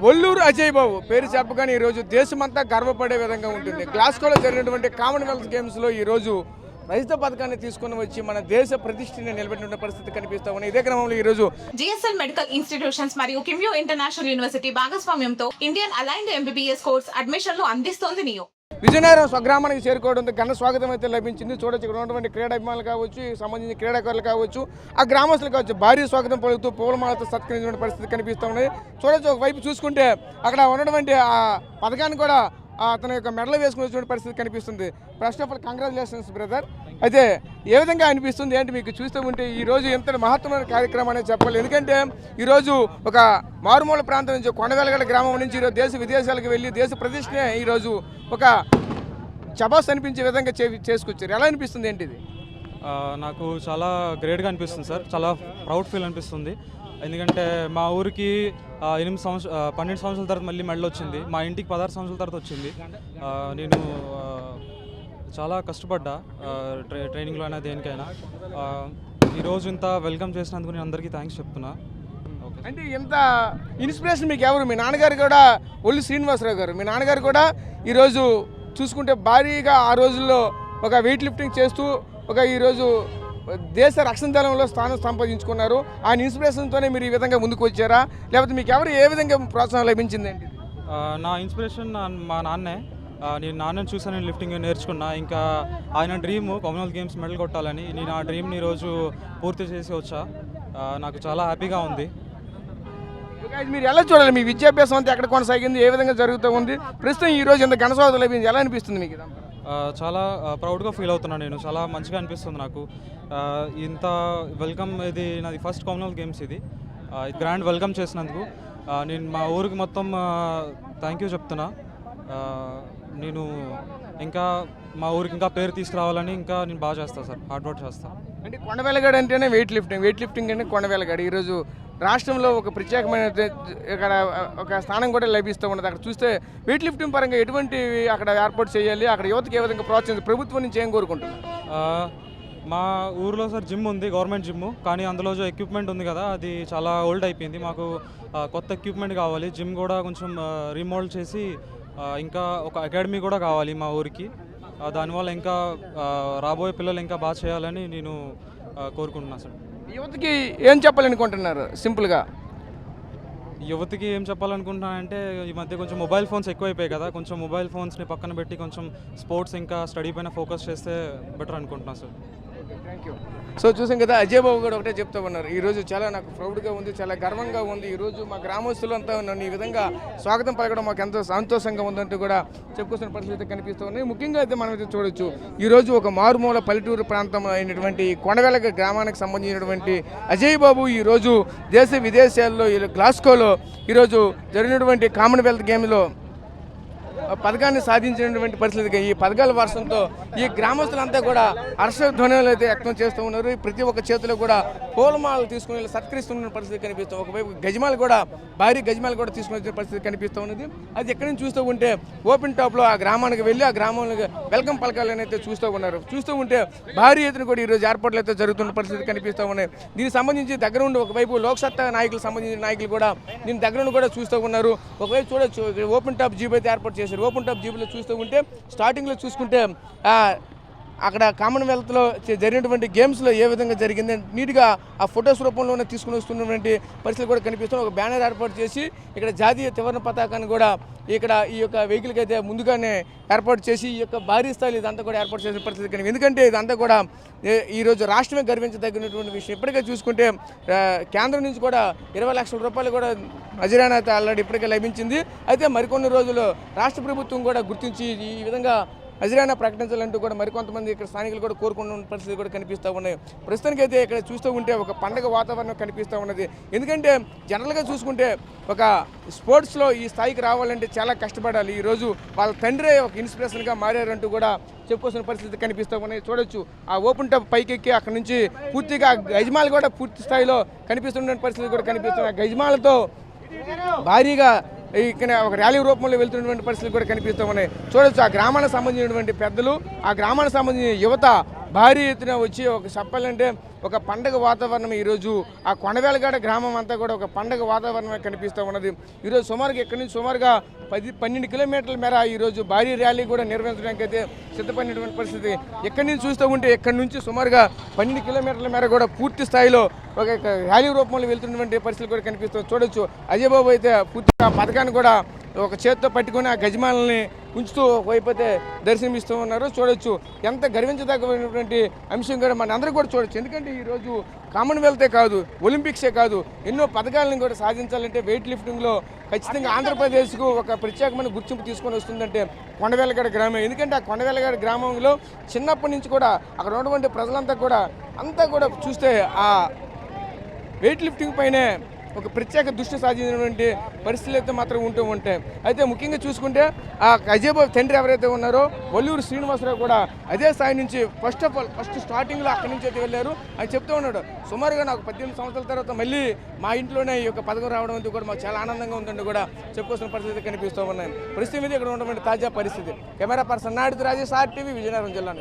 ఒల్లూరు అజయ్ బాబు పేరు చెప్పగానే ఈరోజు దేశమంతా గర్వపడే విధంగా ఉంటుంది. గ్లాస్గోలో జరిగినటువంటి కామన్వెల్త్ గేమ్స్లో ఈరోజు రజత పథకాన్ని తీసుకుని వచ్చి మన దేశ ప్రతిష్టని నిలబెట్టిన పరిస్థితి కనిపిస్తా ఉన్నాయి. ఇదే క్రమంలో ఈరోజు జిఎస్ఎల్ మెడికల్ ఇన్స్టిట్యూషన్స్ మరియు కిమ్యూ ఇంటర్నేషనల్ యూనివర్సిటీ భాగస్వామ్యంతో ఇండియన్ అలైన్డ్ ఎంబీబీఎస్ కోర్స్ అడ్మిషన్లు అందిస్తోంది నియో. విజయనగరం స్వగ్రామానికి చేరుకోవడంతో ఘన స్వాగతం అయితే లభించింది. చూడొచ్చు ఇక్కడ ఉన్నటువంటి క్రీడాభిమానులు కావచ్చు, సంబంధించిన క్రీడాకారులు కావచ్చు, ఆ గ్రామస్తులు కావచ్చు, భారీ స్వాగతం పలుకుతూ పూలమాలతో సత్కరించిన పరిస్థితి కనిపిస్తూ ఉన్నది. చూడొచ్చు ఒకవైపు చూసుకుంటే అక్కడ ఉన్నటువంటి ఆ పథకాన్ని కూడా అతని యొక్క మెడలో వేసుకుని వచ్చిన పరిస్థితి కనిపిస్తుంది. First of all congratulations brother. అయితే ఏ విధంగా అనిపిస్తుంది ఏంటి మీకు చూస్తూ ఉంటే ఈరోజు ఎంత మహత్తరమైన కార్యక్రమం అనేది చెప్పాలి. ఎందుకంటే ఈరోజు ఒక మారుమూల ప్రాంతం నుంచి కొండవెలగడ గ్రామం నుంచి ఈరోజు దేశ విదేశాలకు వెళ్ళి దేశ ప్రతిష్టనే ఈరోజు ఒక చబాస్ అనిపించే విధంగా చేసుకొచ్చారు. ఎలా అనిపిస్తుంది ఏంటిది? నాకు చాలా గ్రేట్గా అనిపిస్తుంది సార్. చాలా ప్రౌడ్ ఫీల్ అనిపిస్తుంది. ఎందుకంటే మా ఊరికి 12 సంవత్సరాల తర్వాత మళ్ళీ మెడల్ వచ్చింది. మా ఇంటికి 16 సంవత్సరాల తర్వాత వచ్చింది. నేను చాలా కష్టపడ్డా ట్రైనింగ్లో అయినా దేనికైనా. ఈరోజు ఇంత వెల్కమ్ చేసినందుకు నేను అందరికీ థ్యాంక్స్ చెప్తున్నా. అంటే ఇంత ఇన్స్పిరేషన్ మీకు ఎవరు? మీ నాన్నగారు కూడా ఒల్లి శ్రీనివాసరావు గారు. మీ నాన్నగారు కూడా ఈరోజు చూసుకుంటే భారీగా ఆ రోజుల్లో ఒక వెయిట్ లిఫ్టింగ్ చేస్తూ ఈరోజు దేశ రక్షణ దళంలో స్థానం సంపాదించుకున్నారు. ఆ ఇన్స్పిరేషన్తోనే మీరు ఈ విధంగా ముందుకు వచ్చారా, లేకపోతే మీకు ఎవరు ఏ విధంగా ప్రోత్సాహం లభించిందండి? నా ఇన్స్పిరేషన్ మా నాన్నే. నేను నాన్నని చూసాను, నేను లిఫ్టింగ్ నేర్చుకున్నా. ఇంకా ఆయన డ్రీమ్ కామన్వెల్త్ గేమ్స్ మెడల్ కొట్టాలని. నేను ఆ డ్రీమ్ని ఈరోజు పూర్తి చేసి వచ్చా. నాకు చాలా హ్యాపీగా ఉంది. మీరు ఎలా చూడాలి? మీ విద్యాభ్యాసం అంతా ఎక్కడ కొనసాగింది, ఏ విధంగా జరుగుతూ ఉంది? ప్రస్తుతం ఈ రోజు ఇంత ఘనస్వాగతం లభించింది, ఎలా అనిపిస్తుంది మీకు? చాలా ప్రౌడ్గా ఫీల్ అవుతున్నాను నేను. చాలా మంచిగా అనిపిస్తుంది నాకు. ఇంత వెల్కమ్, ఇది నాది ఫస్ట్ కామన్వెల్త్ గేమ్స్. ఇది గ్రాండ్ వెల్కమ్ చేసినందుకు నేను మా ఊరికి మొత్తం థ్యాంక్ యూ చెప్తున్నా. నేను ఇంకా మా ఊరికి ఇంకా పేరు తీసుకురావాలని ఇంకా నేను బాగా చేస్తాను సార్, హార్డ్ వర్క్ చేస్తాను. అంటే కొండవెలగడ అంటేనే వెయిట్ లిఫ్టింగ్ అంటే కొండవెలగడ ఈరోజు రాష్ట్రంలో ఒక ప్రత్యేకమైన ఇక్కడ ఒక స్థానం కూడా లభిస్తూ ఉన్నది. అక్కడ చూస్తే వెయిట్ లిఫ్టింగ్ పరంగా ఎటువంటి అక్కడ ఏర్పాటు చేయాలి, అక్కడ యువతకి ఏ విధంగా ప్రోత్సహించాలి, ప్రభుత్వం నుంచి ఏం కోరుకుంటున్నారు? మా ఊర్లో సార్ జిమ్ ఉంది, గవర్నమెంట్ జిమ్. కానీ అందులో ఎక్విప్మెంట్ ఉంది కదా, అది చాలా ఓల్డ్ అయిపోయింది. మాకు కొత్త ఎక్విప్మెంట్ కావాలి. జిమ్ కూడా కొంచెం రీమోల్డ్ చేసి ఇంకా ఒక అకాడమీ కూడా కావాలి మా ఊరికి. దానివల్ల ఇంకా రాబోయే పిల్లలు ఇంకా బాగా చేయాలని నేను కోరుకుంటున్నాను సార్. యువతకి ఏం చెప్పాలనుకుంటున్నారు? సింపుల్గా యువతకి ఏం చెప్పాలనుకుంటున్నానంటే, ఈ మధ్య కొంచెం మొబైల్ ఫోన్స్ ఎక్కువైపోయాయి కదా, కొంచెం మొబైల్ ఫోన్స్ని పక్కన పెట్టి కొంచెం స్పోర్ట్స్ ఇంకా స్టడీ పైన ఫోకస్ చేస్తే బెటర్ అనుకుంటున్నాను సార్. Thank you. సో చూసాం కదా, అజయ్ బాబు కూడా ఒకటే చెప్తూ ఉన్నారు. ఈరోజు చాలా నాకు ప్రౌడ్గా ఉంది, చాలా గర్వంగా ఉంది. ఈరోజు మా గ్రామస్తులంతా నన్ను ఈ విధంగా స్వాగతం పలకడం మాకు ఎంతో సంతోషంగా ఉందంటూ కూడా చెప్పుకొస్తున్న పరిస్థితి కనిపిస్తూ ఉన్నాయి. ముఖ్యంగా అయితే మనం అయితే చూడొచ్చు, ఈరోజు ఒక మారుమూల పల్లెటూరు ప్రాంతం అయినటువంటి కొండవెలగ గ్రామానికి సంబంధించినటువంటి అజయ్ బాబు ఈరోజు దేశ విదేశాల్లో గ్లాస్గోలో ఈరోజు జరిగినటువంటి కామన్వెల్త్ గేమ్లో పథకాన్ని సాధించినటువంటి పరిస్థితికి ఈ పథకాల వర్షంతో ఈ గ్రామస్తులంతా కూడా హర్షధ్వనులు అయితే వ్యక్తం చేస్తూ ఉన్నారు. ప్రతి ఒక్క చేతిలో కూడా పూలమాలలు తీసుకుని సత్కరిస్తున్న పరిస్థితి కనిపిస్తుంది. ఒకవైపు గజమాలు కూడా భారీ గజమాలు కూడా తీసుకుని వచ్చిన పరిస్థితి కనిపిస్తూ ఉన్నది. అది ఎక్కడి నుంచి చూస్తూ ఉంటే ఓపెన్ టాప్లో ఆ గ్రామానికి వెళ్ళి ఆ గ్రామానికి వెల్కమ్ పలకాలని అయితే చూస్తూ ఉన్నారు. చూస్తూ ఉంటే భారీ ఎత్తున కూడా ఈరోజు ఏర్పాట్లు అయితే జరుగుతున్న పరిస్థితి కనిపిస్తూ ఉన్నాయి. దీనికి సంబంధించి దగ్గర ఉండి ఒకవైపు లోక్సత్తా నాయకులకు సంబంధించిన నాయకులు కూడా దీని దగ్గర నుండి కూడా చూస్తూ ఉన్నారు. ఒకవైపు చూడొచ్చు, ఓపెన్ టాప్ జీప్ అయితే ఏర్పాటు చేశారు. ఓపెన్ టాప్ జీబులో చూస్తూ ఉంటే స్టార్టింగ్లో చూసుకుంటే అక్కడ కామన్వెల్త్లో జరిగినటువంటి గేమ్స్లో ఏ విధంగా జరిగింది నీట్గా ఆ ఫొటోస్ రూపంలోనే తీసుకుని వస్తున్నటువంటి పరిస్థితులు కూడా కనిపిస్తుంది. ఒక బ్యానర్ ఏర్పాటు చేసి ఇక్కడ జాతీయ త్రివర్ణ పతాకాన్ని కూడా ఇక్కడ ఈ యొక్క వెహికల్కి అయితే ముందుగానే ఏర్పాటు చేసి ఈ యొక్క భారీ స్థాయిలో ఇదంతా కూడా ఏర్పాటు చేసిన పరిస్థితి కనిపి. ఎందుకంటే ఇదంతా కూడా ఈరోజు రాష్ట్రమే గర్వించదగినటువంటి విషయం. ఇప్పటికే చూసుకుంటే కేంద్రం నుంచి కూడా 20 లక్షల రూపాయలు కూడా నజరానా అయితే ఆల్రెడీ ఇప్పటికే లభించింది. అయితే మరికొన్ని రోజులు రాష్ట్ర ప్రభుత్వం కూడా గుర్తించి ఈ విధంగా నజరానా ప్రకటించాలంటూ కూడా మరికొంతమంది ఇక్కడ స్థానికులు కూడా కోరుకున్న పరిస్థితి కూడా కనిపిస్తూ ఉన్నాయి. ప్రస్తుతానికి అయితే ఇక్కడ చూస్తూ ఉంటే ఒక పండగ వాతావరణం కనిపిస్తూ ఉన్నది. ఎందుకంటే జనరల్గా చూసుకుంటే ఒక స్పోర్ట్స్లో ఈ స్థాయికి రావాలంటే చాలా కష్టపడాలి. ఈరోజు వాళ్ళ తండ్రే ఒక ఇన్స్పిరేషన్గా మారారంటూ కూడా చెప్పుకోవాల్సిన పరిస్థితి కనిపిస్తూ ఉన్నాయి. చూడొచ్చు, ఆ ఓపెన్ టాప్ పైకి ఎక్కి అక్కడ నుంచి పూర్తిగా గజమాలు కూడా పూర్తి స్థాయిలో కనిపిస్తున్న పరిస్థితి కూడా కనిపిస్తున్నాయి. గజమాలతో భారీగా ఇక్కడ ఒక ర్యాలీ రూపంలో వెళ్తున్నటువంటి పరిస్థితులు కూడా కనిపిస్తూ ఉన్నాయి. చూడొచ్చు, ఆ గ్రామానికి సంబంధించినటువంటి పెద్దలు, ఆ గ్రామానికి సంబంధించిన యువత భారీ ఎత్తున వచ్చి ఒక చెప్పాలంటే ఒక పండగ వాతావరణం ఈరోజు ఆ కొండవేలగాడ గ్రామం అంతా కూడా ఒక పండగ వాతావరణమే కనిపిస్తూ ఉన్నది. ఈరోజు సుమారుగా ఇక్కడి నుంచి సుమారుగా 12 కిలోమీటర్ల మేర ఈరోజు భారీ ర్యాలీ కూడా నిర్వహించడానికి అయితే సిద్ధపడినటువంటి పరిస్థితి. ఎక్కడి నుంచి చూస్తూ ఉంటే ఎక్కడి నుంచి సుమారుగా 12 కిలోమీటర్ల మేర కూడా పూర్తి స్థాయిలో ఒక ర్యాలీ రూపంలో వెళ్తున్నటువంటి పరిస్థితులు కూడా కనిపిస్తూ చూడొచ్చు. అజయ్ బాబు అయితే పూర్తిగా పథకాన్ని కూడా ఒక చేతితో పట్టుకుని ఆ గజమాలని ఉంచుతూ ఒకవైపు దర్శనమిస్తూ ఉన్నారు. చూడొచ్చు ఎంత గర్వించదగినటువంటి అంశం కూడా మన అందరూ కూడా చూడొచ్చు. ఎందుకంటే ఈరోజు కామన్వెల్తే కాదు, ఒలింపిక్సే కాదు, ఎన్నో పథకాలను కూడా సాధించాలంటే వెయిట్ లిఫ్టింగ్లో ఖచ్చితంగా ఆంధ్రప్రదేశ్కు ఒక ప్రత్యేకమైన గుర్తింపు తీసుకొని వస్తుందంటే కొండవేలగడ గ్రామం. ఎందుకంటే ఆ కొండవేలగడ గ్రామంలో చిన్నప్పటి నుంచి కూడా అక్కడ ఉన్నటువంటి ప్రజలంతా కూడా అంతా కూడా చూస్తే ఆ వెయిట్ లిఫ్టింగ్ పైనే ఒక ప్రత్యేక దృష్టి సాధించినటువంటి పరిస్థితులు అయితే మాత్రం ఉంటూ ఉంటాయి. అయితే ముఖ్యంగా చూసుకుంటే ఆ అజయ్ బాబు తండ్రి ఎవరైతే ఉన్నారో వల్లూరు శ్రీనివాసరావు కూడా అదే స్థాయి నుంచి ఫస్ట్ స్టార్టింగ్లో అక్కడి నుంచి అయితే వెళ్ళారు అని చెప్తూ ఉన్నాడు. సుమారుగా నాకు 18 సంవత్సరాల తర్వాత మళ్ళీ మా ఇంట్లోనే ఈ యొక్క పథకం రావడం అంతా కూడా మాకు చాలా ఆనందంగా ఉందండి కూడా చెప్పుకోవాల్సిన పరిస్థితి కనిపిస్తూ ఉన్నాయి. పరిస్థితి మీద ఇక్కడ ఉన్నటువంటి తాజా పరిస్థితి. Camera person Naidu Rajesh RTV Vizianagaram జిల్లా నుంచి.